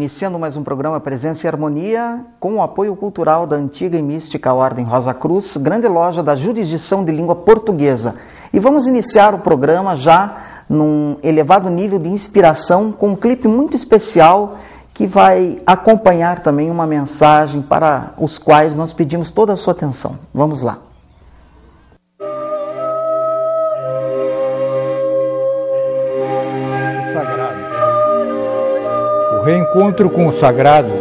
iniciando mais um programa Presença e Harmonia, com o apoio cultural da antiga e mística Ordem Rosa Cruz, grande loja da jurisdição de língua portuguesa. E vamos iniciar o programa já num elevado nível de inspiração, com um clipe muito especial que vai acompanhar também uma mensagem para os quais nós pedimos toda a sua atenção. Vamos lá. O reencontro com o sagrado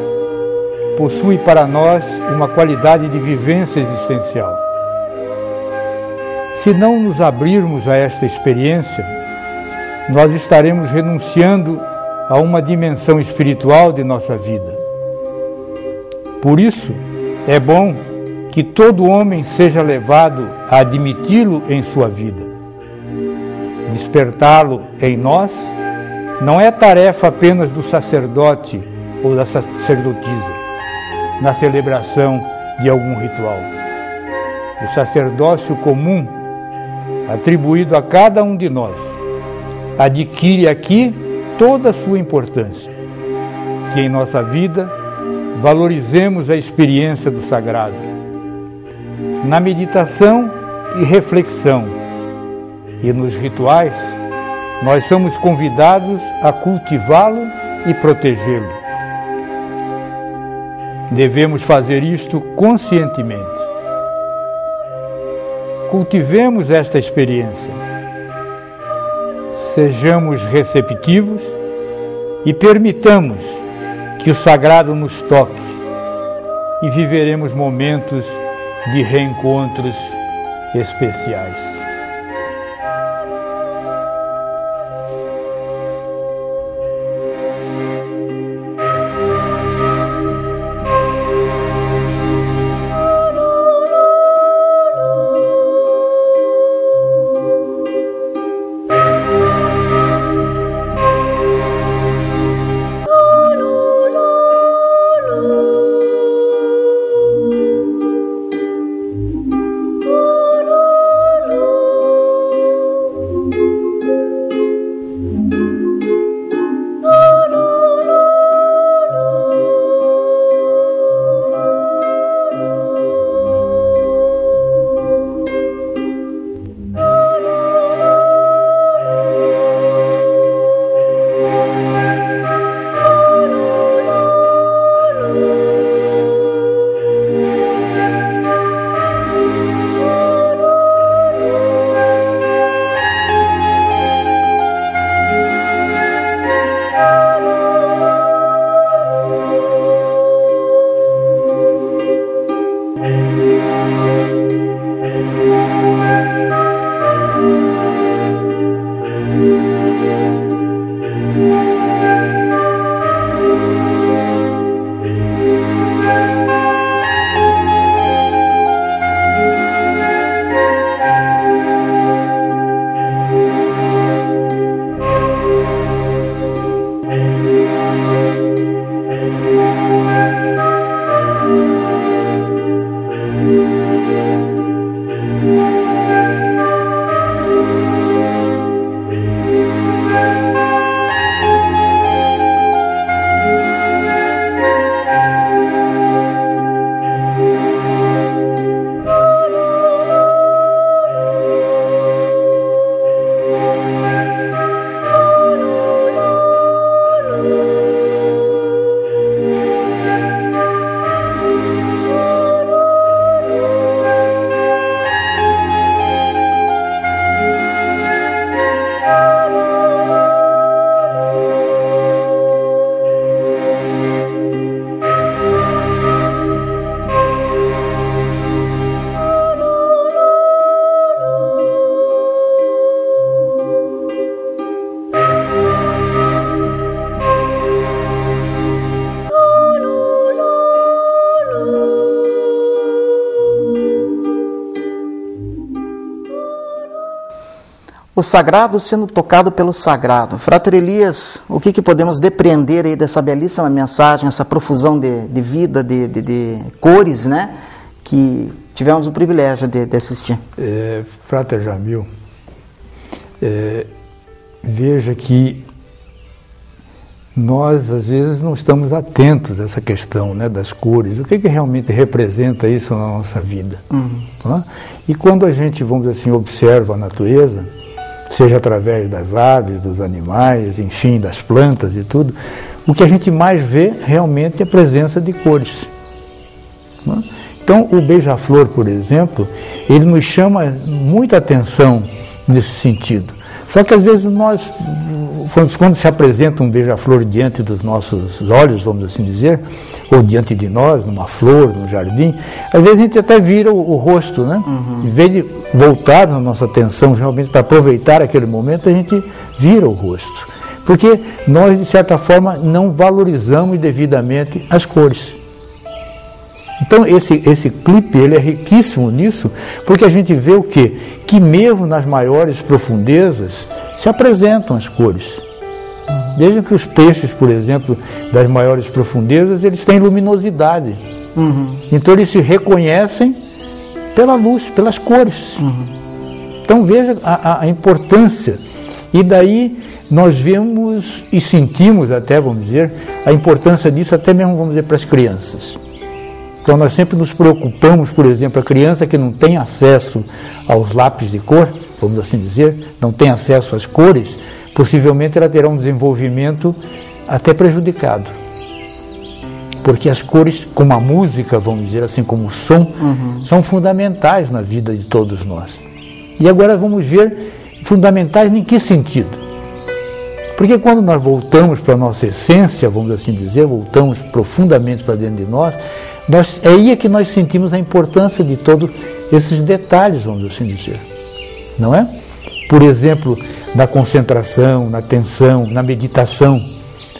possui para nós uma qualidade de vivência existencial. Se não nos abrirmos a esta experiência, nós estaremos renunciando a uma dimensão espiritual de nossa vida. Por isso, é bom que todo homem seja levado a admiti-lo em sua vida. Despertá-lo em nós não é tarefa apenas do sacerdote ou da sacerdotisa, na celebração de algum ritual. O sacerdócio comum, atribuído a cada um de nós, adquire aqui toda a sua importância. Que em nossa vida valorizemos a experiência do sagrado. Na meditação e reflexão e nos rituais, nós somos convidados a cultivá-lo e protegê-lo. Devemos fazer isto conscientemente. Cultivemos esta experiência. Sejamos receptivos e permitamos que o sagrado nos toque e viveremos momentos de reencontros especiais. O sagrado sendo tocado pelo sagrado. Frater Elias, o que podemos depreender aí dessa belíssima mensagem, essa profusão de vida, de cores, né, que tivemos o privilégio de assistir? Frater Jamil, veja que nós às vezes não estamos atentos a essa questão, né, das cores, o que realmente representa isso na nossa vida. Tá? E quando a gente, vamos dizer assim, observa a natureza, seja através das aves, dos animais, enfim, das plantas e tudo, o que a gente mais vê realmente é a presença de cores. Tá? Então o beija-flor, por exemplo, ele nos chama muita atenção nesse sentido. Só que às vezes nós, quando se apresenta um beija-flor diante dos nossos olhos, vamos assim dizer, ou diante de nós, numa flor, num jardim, às vezes a gente até vira o rosto, né? Em vez de voltar a nossa atenção realmente para aproveitar aquele momento, a gente vira o rosto. Porque nós, de certa forma, não valorizamos devidamente as cores. Então esse clipe, ele é riquíssimo nisso, porque a gente vê o quê? Que mesmo nas maiores profundezas se apresentam as cores. Veja que os peixes, por exemplo, das maiores profundezas, eles têm luminosidade. Então eles se reconhecem pela luz, pelas cores. Então veja a importância. E daí nós vemos e sentimos até, vamos dizer, a importância disso até mesmo, vamos dizer, para as crianças. Então nós sempre nos preocupamos, por exemplo, a criança que não tem acesso aos lápis de cor, vamos assim dizer, não tem acesso às cores, possivelmente ela terá um desenvolvimento até prejudicado. Porque as cores, como a música, vamos dizer assim, como o som, são fundamentais na vida de todos nós. E agora vamos ver fundamentais em que sentido? Porque quando nós voltamos para a nossa essência, vamos assim dizer, voltamos profundamente para dentro de nós, é aí que nós sentimos a importância de todos esses detalhes, vamos assim dizer. Não é? Por exemplo, na concentração, na atenção, na meditação,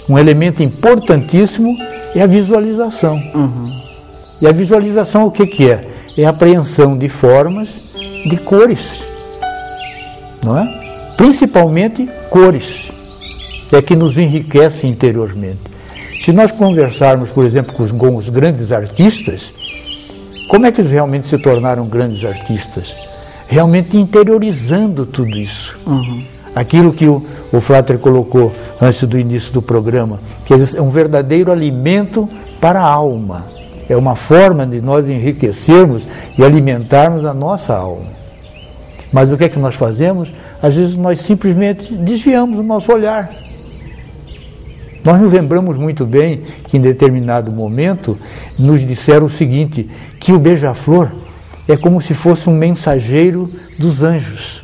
um elemento importantíssimo é a visualização. E a visualização o que é? É a apreensão de formas, de cores. Não é? Principalmente cores. É que nos enriquece interiormente. Se nós conversarmos, por exemplo, com os grandes artistas, como é que eles realmente se tornaram grandes artistas? Realmente interiorizando tudo isso. Aquilo que o Frater colocou antes do início do programa, que é um verdadeiro alimento para a alma. É uma forma de nós enriquecermos e alimentarmos a nossa alma. Mas o que é que nós fazemos? Às vezes nós simplesmente desviamos o nosso olhar. Nós nos lembramos muito bem que em determinado momento nos disseram o seguinte, que o beija-flor é como se fosse um mensageiro dos anjos.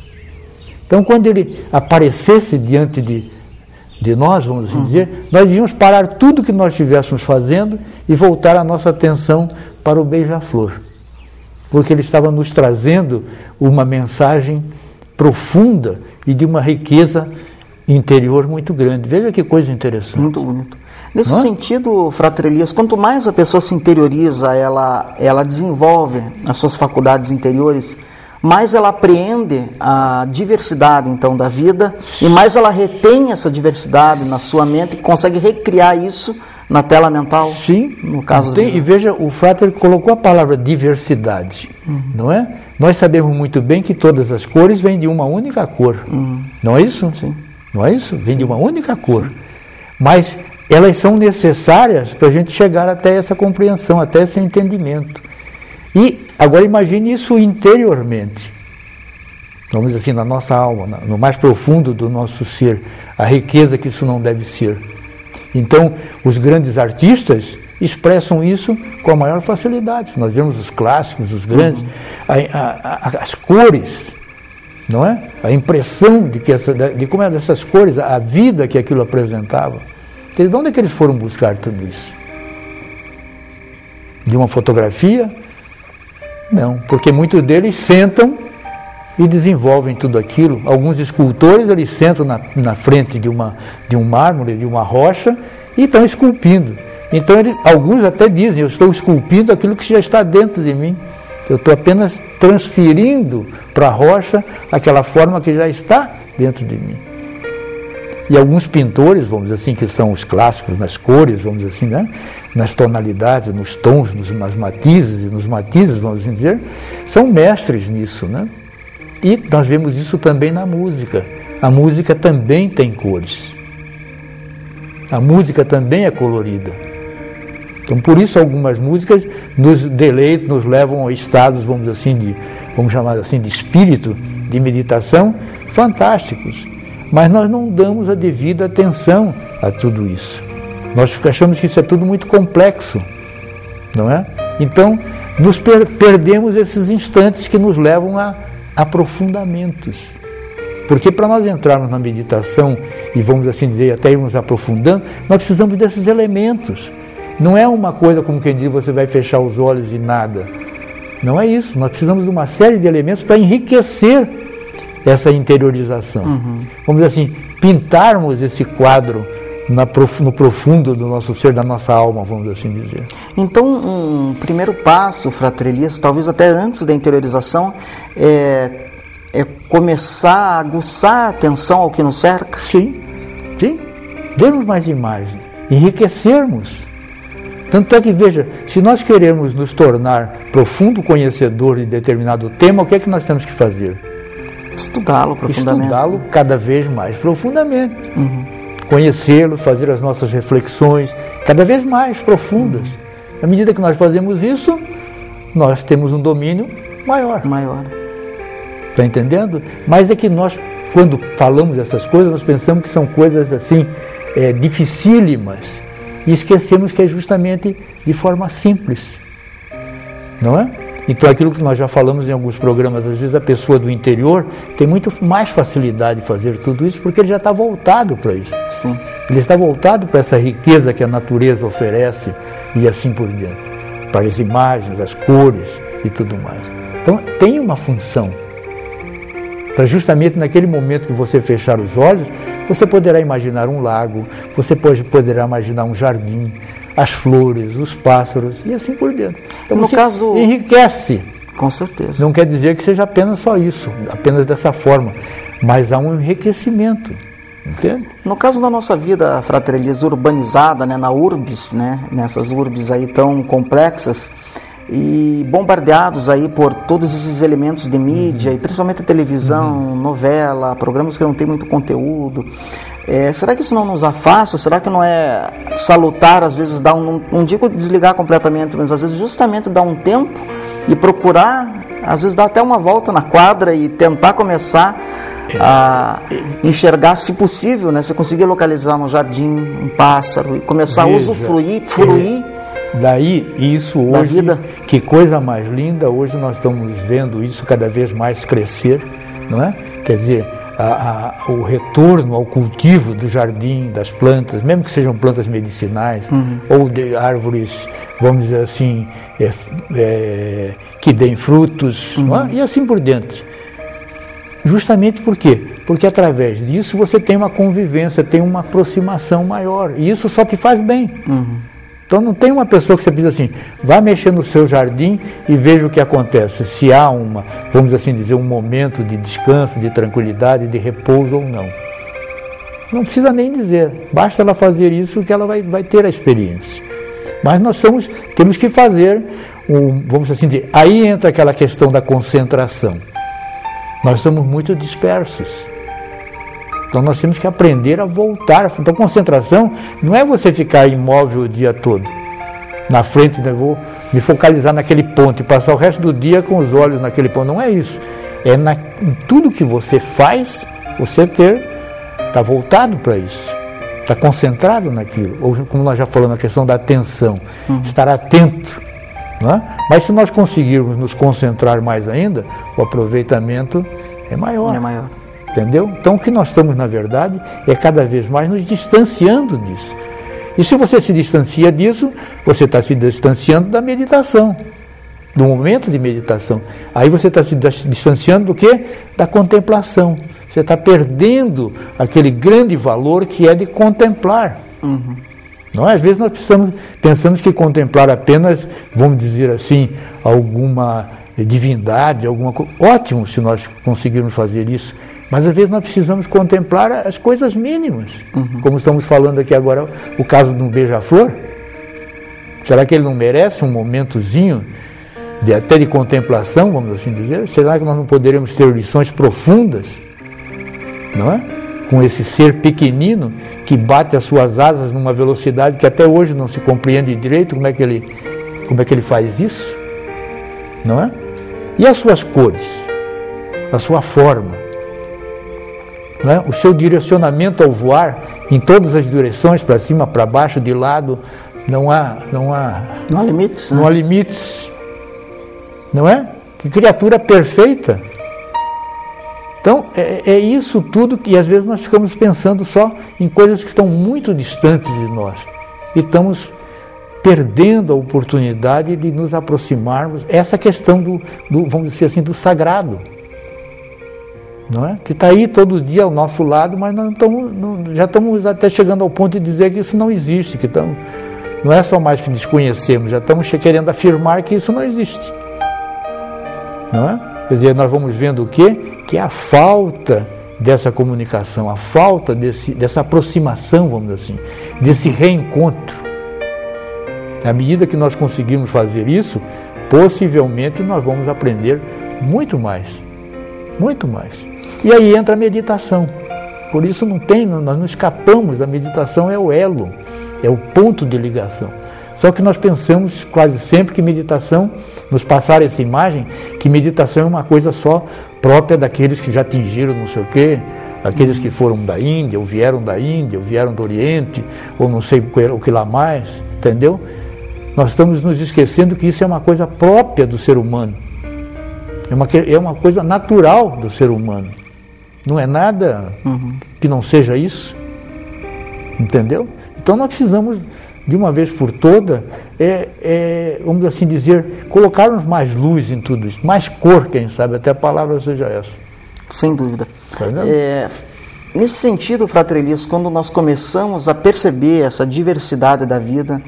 Então quando ele aparecesse diante de nós, vamos assim dizer, nós devíamos parar tudo que nós estivéssemos fazendo e voltar a nossa atenção para o beija-flor. Porque ele estava nos trazendo uma mensagem profunda e de uma riqueza interior muito grande. Veja que coisa interessante. Muito bonito. Nesse sentido, Frater Elias, quanto mais a pessoa se interioriza, ela desenvolve as suas faculdades interiores, mais ela apreende a diversidade, então, da vida, e mais ela retém essa diversidade na sua mente e consegue recriar isso na tela mental. Sim, no caso tem, e veja, o Frater colocou a palavra diversidade, não é? Nós sabemos muito bem que todas as cores vêm de uma única cor, não é isso? Sim. Não é isso? Vem de uma única cor. Sim. Mas elas são necessárias para a gente chegar até essa compreensão, até esse entendimento. E agora imagine isso interiormente. Vamos dizer assim, na nossa alma, no mais profundo do nosso ser, a riqueza que isso não deve ser. Então, os grandes artistas expressam isso com a maior facilidade. Se nós vemos os clássicos, os grandes, as cores, não é? A impressão de como é dessas cores, a vida que aquilo apresentava. De onde é que eles foram buscar tudo isso? De uma fotografia? Não, porque muitos deles sentam e desenvolvem tudo aquilo. Alguns escultores, eles sentam na frente de um mármore, de uma rocha, e estão esculpindo. Então, alguns até dizem, eu estou esculpindo aquilo que já está dentro de mim. Eu estou apenas transferindo para a rocha aquela forma que já está dentro de mim. E alguns pintores, vamos dizer assim, que são os clássicos nas cores, vamos dizer assim, né? Nas tonalidades, nos tons, nas matizes, vamos assim dizer, são mestres nisso, né? E nós vemos isso também na música. A música também tem cores. A música também é colorida. Então, por isso, algumas músicas nos deleitam, nos levam a estados, vamos chamar assim, de espírito, de meditação, fantásticos. Mas nós não damos a devida atenção a tudo isso. Nós achamos que isso é tudo muito complexo, não é? Então, nos perdemos esses instantes que nos levam a aprofundamentos. Porque para nós entrarmos na meditação e, vamos assim dizer, até irmos aprofundando, nós precisamos desses elementos. Não é uma coisa como quem diz, você vai fechar os olhos e nada. Não é isso. Nós precisamos de uma série de elementos para enriquecer essa interiorização. Vamos dizer assim, pintarmos esse quadro no profundo do nosso ser, da nossa alma, vamos assim dizer. Então, um primeiro passo, Fratre Elias, talvez até antes da interiorização, é começar a aguçar a atenção ao que nos cerca? Sim, sim. Darmos mais imagem, enriquecermos. Tanto é que, veja, se nós queremos nos tornar profundo conhecedor de determinado tema, o que é que nós temos que fazer? Estudá-lo profundamente. Estudá-lo cada vez mais profundamente. Conhecê-lo, fazer as nossas reflexões cada vez mais profundas. À medida que nós fazemos isso, nós temos um domínio maior. Está entendendo? Mas é que nós, quando falamos dessas coisas, nós pensamos que são coisas assim, dificílimas, e esquecemos que é justamente de forma simples. Não é? Então, aquilo que nós já falamos em alguns programas, às vezes a pessoa do interior tem muito mais facilidade de fazer tudo isso, porque ele já está voltado para isso. Sim. Ele está voltado para essa riqueza que a natureza oferece e assim por diante. Para as imagens, as cores e tudo mais. Então, tem uma função. Para justamente naquele momento que você fechar os olhos, você poderá imaginar um lago, você poderá imaginar um jardim, as flores, os pássaros e assim por diante. Então, no caso, enriquece. Com certeza. Não quer dizer que seja apenas só isso, apenas dessa forma, mas há um enriquecimento. Entende? No caso da nossa vida, Fratre Elias, urbanizada, né, na urbis, né, nessas urbis aí tão complexas e bombardeados aí por todos esses elementos de mídia, e principalmente a televisão, novela, programas que não tem muito conteúdo, será que isso não nos afasta? Será que não é salutar, às vezes, não digo desligar completamente, mas às vezes justamente dar um tempo e procurar, às vezes dar até uma volta na quadra e tentar começar a enxergar, se possível, né, se conseguir localizar no jardim um pássaro e começar a usufruir, fruir daí isso hoje, da vida. Que coisa mais linda, hoje nós estamos vendo isso cada vez mais crescer, não é? Quer dizer, o retorno ao cultivo do jardim, das plantas, mesmo que sejam plantas medicinais, ou de árvores, vamos dizer assim, que deem frutos, não é? E assim por diante. Justamente por quê? Porque através disso você tem uma convivência, tem uma aproximação maior, e isso só te faz bem. Então não tem uma pessoa que você precisa assim, vá mexer no seu jardim e veja o que acontece, se há vamos assim dizer, um momento de descanso, de tranquilidade, de repouso ou não. Não precisa nem dizer, basta ela fazer isso que ela vai ter a experiência. Mas nós temos que fazer, vamos assim dizer, aí entra aquela questão da concentração. Nós somos muito dispersos. Então nós temos que aprender a voltar. Então concentração não é você ficar imóvel o dia todo. Na frente, eu vou me focalizar naquele ponto e passar o resto do dia com os olhos naquele ponto. Não é isso. É em tudo que você faz, você está voltado para isso. Está concentrado naquilo. Ou como nós já falamos, a questão da atenção. Estar atento. Não é? Mas se nós conseguirmos nos concentrar mais ainda, o aproveitamento é maior. É maior. Entendeu? Então o que nós estamos, na verdade, é cada vez mais nos distanciando disso. E se você se distancia disso, você está se distanciando da meditação, do momento de meditação. Aí você está se distanciando do quê? Da contemplação. Você está perdendo aquele grande valor que é de contemplar. Não é? Às vezes nós pensamos que contemplar apenas, vamos dizer assim, alguma divindade, alguma coisa. Ótimo se nós conseguirmos fazer isso. Mas às vezes nós precisamos contemplar as coisas mínimas. Como estamos falando aqui agora, o caso de um beija-flor. Será que ele não merece um momentozinho até de contemplação, vamos assim dizer? Será que nós não poderemos ter lições profundas? Não é? com esse ser pequenino que bate as suas asas numa velocidade que até hoje não se compreende direito como é que ele faz isso, não é? E as suas cores, a sua forma, não é? O seu direcionamento ao voar em todas as direções, para cima, para baixo, de lado, não há limites, não há limites, não é? Que criatura perfeita! Então, é isso tudo que às vezes nós ficamos pensando só em coisas que estão muito distantes de nós. E estamos perdendo a oportunidade de nos aproximarmos, essa questão do vamos dizer assim, do sagrado. Não é? Que está aí todo dia ao nosso lado, mas já estamos até chegando ao ponto de dizer que isso não existe, que não é só mais que desconhecemos, já estamos querendo afirmar que isso não existe. Não é? Quer dizer, nós vamos vendo o quê? Que é a falta dessa comunicação, a falta dessa aproximação, vamos dizer assim, desse reencontro. À medida que nós conseguirmos fazer isso, possivelmente nós vamos aprender muito mais. Muito mais. E aí entra a meditação. Por isso nós não escapamos, a meditação é o elo, é o ponto de ligação. Só que nós pensamos quase sempre que meditação, nos passar essa imagem, que meditação é uma coisa só própria daqueles que já atingiram não sei o quê, aqueles que foram da Índia, ou vieram do Oriente, ou não sei o que lá mais, entendeu? Nós estamos nos esquecendo que isso é uma coisa própria do ser humano. É uma coisa natural do ser humano. Não é nada que não seja isso. Entendeu? Então nós precisamos, de uma vez por toda, vamos assim dizer, colocarmos mais luz em tudo isso, mais cor, quem sabe, até a palavra seja essa. Sem dúvida. Nesse sentido, Fratre Elias, quando nós começamos a perceber essa diversidade da vida,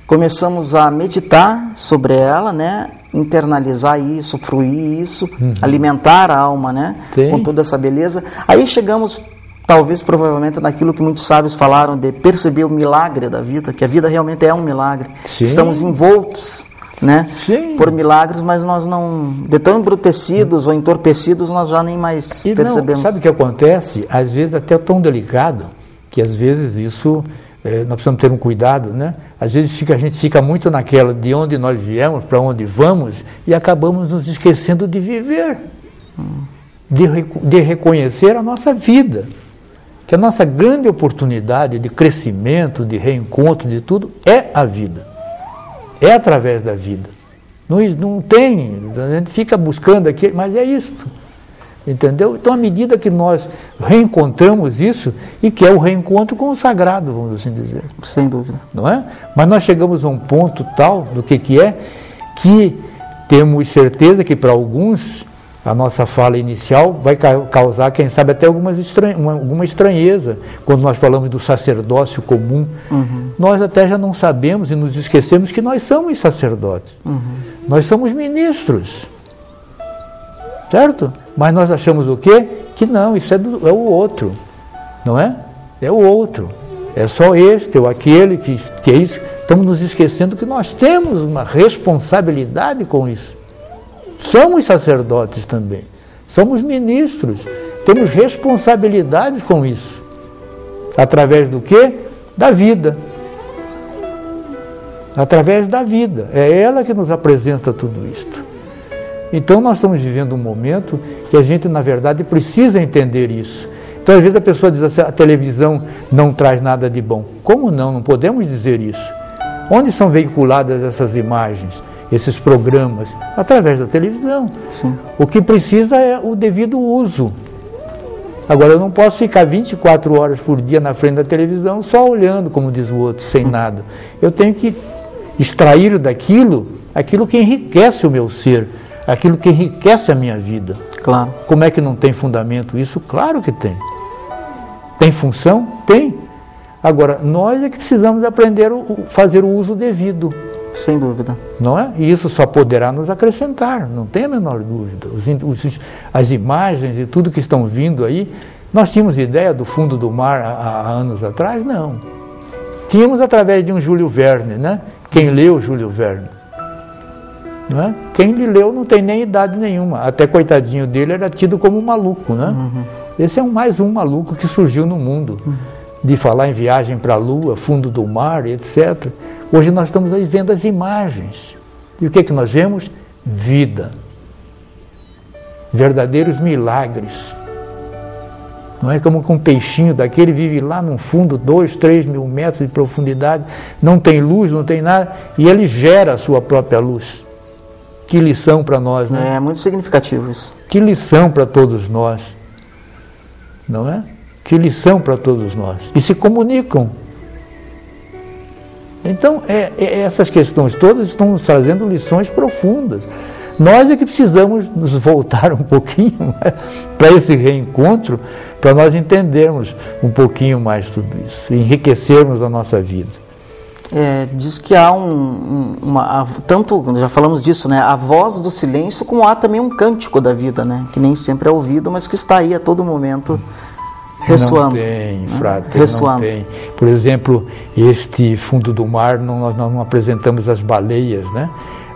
começamos a meditar sobre ela, né? Internalizar isso, fruir isso, alimentar a alma, né? Com toda essa beleza. Aí chegamos, talvez, provavelmente, naquilo que muitos sábios falaram de perceber o milagre da vida, que a vida realmente é um milagre. Sim. Estamos envoltos, né? Por milagres, mas nós não, de tão embrutecidos ou entorpecidos, nós já nem mais percebemos. Sabe o que acontece? Às vezes até tão delicado, que às vezes isso... nós precisamos ter um cuidado, né? Às vezes a gente fica muito naquela de onde nós viemos, para onde vamos, e acabamos nos esquecendo de viver, de reconhecer a nossa vida, que a nossa grande oportunidade de crescimento, de reencontro, de tudo, é a vida, é através da vida. Não tem, a gente fica buscando aqui, mas é isto. Entendeu? Então, à medida que nós reencontramos isso, e que é o reencontro com o sagrado, vamos assim dizer. Sem dúvida. Não é? Mas nós chegamos a um ponto tal do que é, que temos certeza que para alguns a nossa fala inicial vai causar, quem sabe, até alguma estranheza, quando nós falamos do sacerdócio comum. Nós até já não sabemos e nos esquecemos que nós somos sacerdotes. Nós somos ministros. Certo? Mas nós achamos o quê? Que não, isso é o outro, não é? É o outro, é só este ou aquele que é isso. Estamos nos esquecendo que nós temos uma responsabilidade com isso. Somos sacerdotes também, somos ministros, temos responsabilidades com isso. Através do quê? Da vida. Através da vida, é ela que nos apresenta tudo isto. Então nós estamos vivendo um momento que a gente, na verdade, precisa entender isso. Então, às vezes a pessoa diz assim, a televisão não traz nada de bom. Como não? Não podemos dizer isso. Onde são veiculadas essas imagens, esses programas? Através da televisão. Sim. O que precisa é o devido uso. Agora, eu não posso ficar 24 horas por dia na frente da televisão só olhando, como diz o outro, sem nada. Eu tenho que extrair daquilo aquilo que enriquece o meu ser, aquilo que enriquece a minha vida. Claro. Como é que não tem fundamento isso? Claro que tem. Tem função? Tem. Agora, nós é que precisamos aprender a fazer o uso devido. Sem dúvida. Não é? E isso só poderá nos acrescentar, não tem a menor dúvida. As imagens e tudo que estão vindo aí, nós tínhamos ideia do fundo do mar há anos atrás? Não. Tínhamos através de um Júlio Verne, né? Quem leu Júlio Verne? Não é? Quem lhe leu não tem nem idade nenhuma. Até coitadinho dele era tido como um maluco, né? Esse é mais um maluco que surgiu no mundo, de falar em viagem para a Lua, fundo do mar, etc. Hoje nós estamos aí vendo as imagens. E o que nós vemos? Vida. Verdadeiros milagres. Não é como que um peixinho daquele vive lá no fundo, 2, 3 mil metros de profundidade, não tem luz, não tem nada, e ele gera a sua própria luz. Que lição para nós, né? É muito significativo isso. Que lição para todos nós, não é? Que lição para todos nós. E se comunicam. Então, essas questões todas estão nos trazendo lições profundas. Nós é que precisamos nos voltar um pouquinho para esse reencontro, para nós entendermos um pouquinho mais tudo isso, enriquecermos a nossa vida. Diz que há tanto, já falamos disso, né? A voz do silêncio, como há também um cântico da vida, né? Que nem sempre é ouvido, mas que está aí a todo momento ressoando. Não tem, né? frater, ressoando. Não tem. Por exemplo, este fundo do mar, nós não apresentamos as baleias, né?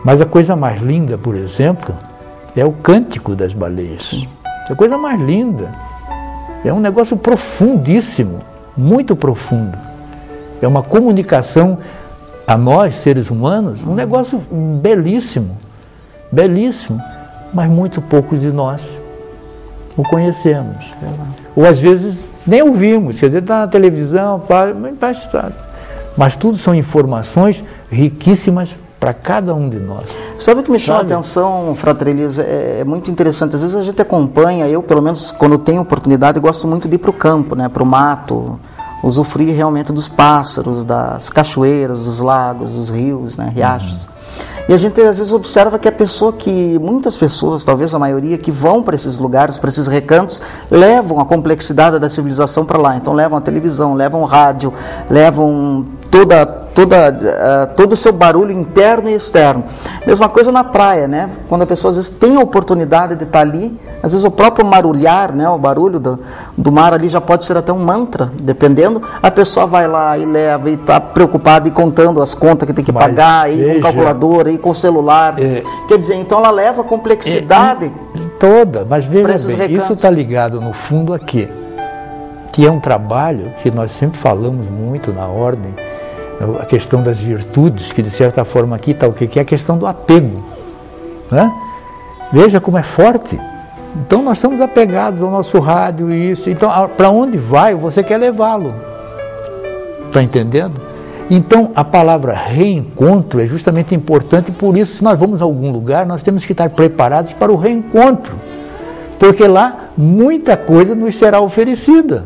Mas a coisa mais linda, por exemplo, é o cântico das baleias. Sim. É a coisa mais linda. É um negócio profundíssimo, muito profundo. É uma comunicação a nós, seres humanos, um negócio belíssimo, belíssimo, mas muito poucos de nós o conhecemos. Ou às vezes nem ouvimos, quer dizer, está na televisão, mas tudo são informações riquíssimas para cada um de nós. Sabe o que me chama a atenção, Frater Elisa? É muito interessante. Às vezes a gente acompanha, eu pelo menos quando tenho oportunidade, gosto muito de ir para o campo, né, para o mato, usufruir realmente dos pássaros, das cachoeiras, dos lagos, dos rios, né, riachos. E a gente às vezes observa que muitas pessoas, talvez a maioria, que vão para esses lugares, para esses recantos, levam a complexidade da civilização para lá. Então levam a televisão, levam o rádio, levam todo o seu barulho interno e externo. Mesma coisa na praia, né? Quando a pessoa às vezes tem a oportunidade de estar ali, às vezes o próprio marulhar, né? O barulho do mar ali já pode ser até um mantra, dependendo. A pessoa vai lá e leva e está preocupada e contando as contas que tem que pagar, aí com calculadora, aí com celular. Quer dizer, então ela leva a complexidade toda, mas veja bem, isso está ligado no fundo a quê? Que é um trabalho que nós sempre falamos muito na ordem, a questão das virtudes, que de certa forma aqui está o que é a questão do apego, né? Veja como é forte. Então nós estamos apegados ao nosso rádio e isso, então para onde vai você quer levá-lo, está entendendo? Então a palavra reencontro é justamente importante, por isso se nós vamos a algum lugar nós temos que estar preparados para o reencontro, porque lá muita coisa nos será oferecida.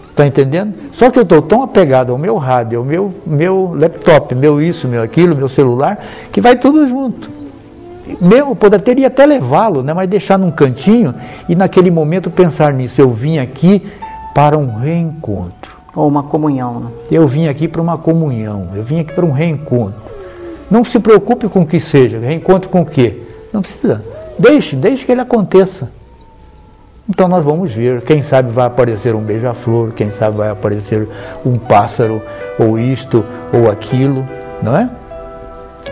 Está entendendo? Só que eu estou tão apegado ao meu rádio, ao meu laptop, meu isso, meu aquilo, meu celular, que vai tudo junto. Eu poderia até levá-lo, né, mas deixar num cantinho e naquele momento pensar nisso. Eu vim aqui para um reencontro. Ou uma comunhão, né? Eu vim aqui para uma comunhão, eu vim aqui para um reencontro. Não se preocupe com o que seja, reencontro com o quê? Não precisa. Deixe que ele aconteça. Então nós vamos ver, quem sabe vai aparecer um beija-flor, quem sabe vai aparecer um pássaro, ou isto, ou aquilo, não é?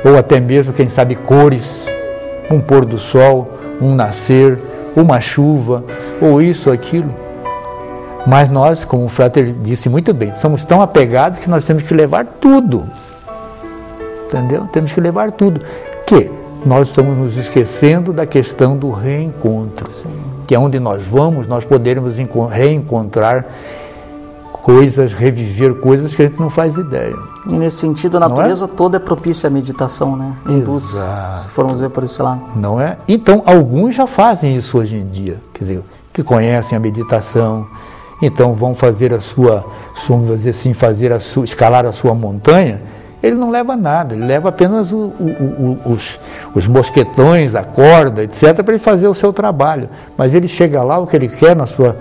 Ou até mesmo, quem sabe, cores, um pôr do sol, um nascer, uma chuva, ou isso, ou aquilo. Mas nós, como o Frater disse muito bem, somos tão apegados que nós temos que levar tudo, entendeu? Temos que levar tudo, que nós estamos nos esquecendo da questão do reencontro. Sim. Que é onde nós vamos, nós poderemos reencontrar coisas, reviver coisas que a gente não faz ideia. E nesse sentido, a natureza toda é propícia à meditação, né? Induz, se formos ver por esse lado. Não é? Então, alguns já fazem isso hoje em dia, quer dizer, que conhecem a meditação, então vão fazer vamos dizer assim, escalar a sua montanha. Ele não leva nada, ele leva apenas os mosquetões, a corda, etc., para ele fazer o seu trabalho. Mas ele chega lá, o que ele quer na sua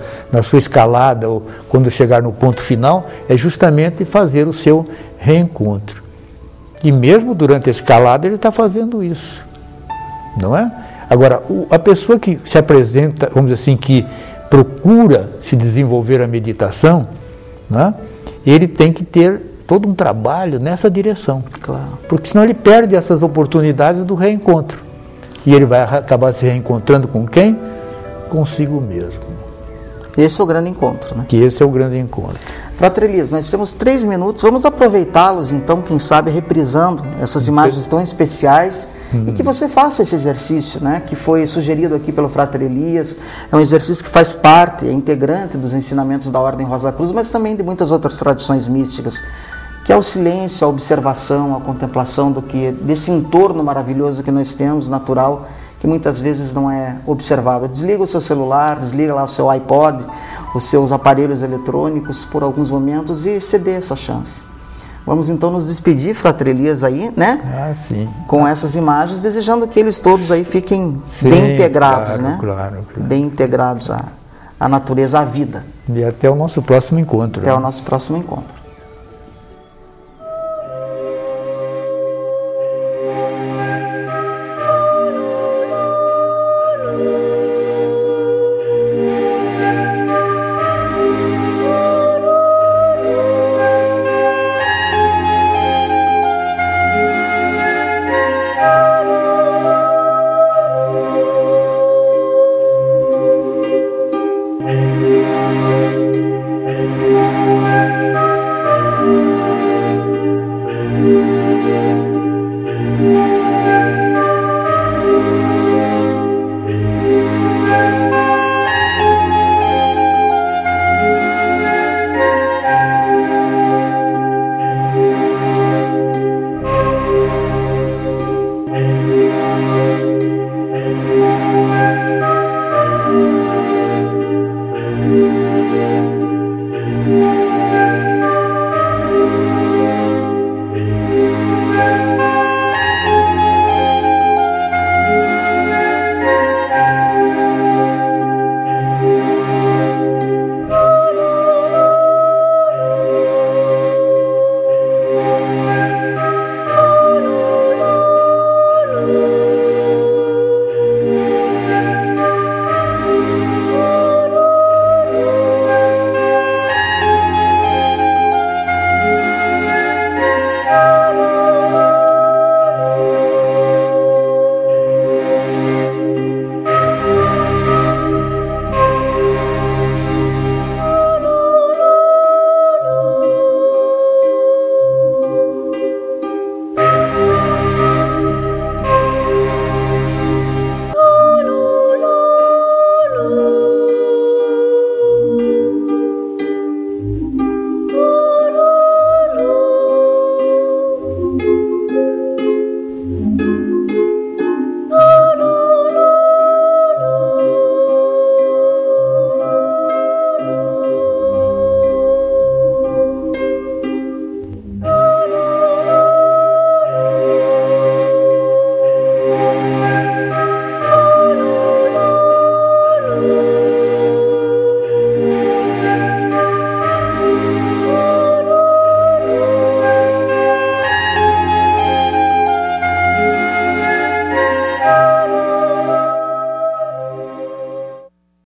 escalada, ou quando chegar no ponto final, é justamente fazer o seu reencontro. E mesmo durante a escalada ele está fazendo isso, não é? Agora, a pessoa que se apresenta, vamos dizer assim, que procura se desenvolver a meditação, não é? Ele tem que ter todo um trabalho nessa direção. Claro. Porque senão ele perde essas oportunidades do reencontro. E ele vai acabar se reencontrando com quem? Consigo mesmo. Esse é o grande encontro, né? Que esse é o grande encontro. Fratre Elias, nós temos 3 minutos, vamos aproveitá-los então, quem sabe reprisando essas imagens tão especiais e que você faça esse exercício, né, que foi sugerido aqui pelo Fratre Elias. É um exercício que faz parte, é integrante dos ensinamentos da Ordem Rosa Cruz, mas também de muitas outras tradições místicas, que é o silêncio, a observação, a contemplação desse entorno maravilhoso que nós temos, natural, que muitas vezes não é observado. Desliga o seu celular, desliga lá o seu iPod, os seus aparelhos eletrônicos por alguns momentos e se dê essa chance. Vamos então nos despedir, Fratre Elias, aí, né? Ah, sim. Com essas imagens, desejando que eles todos aí fiquem sim, bem integrados, claro, né? Claro. Bem integrados à natureza, à vida. E até o nosso próximo encontro. Até o nosso próximo encontro.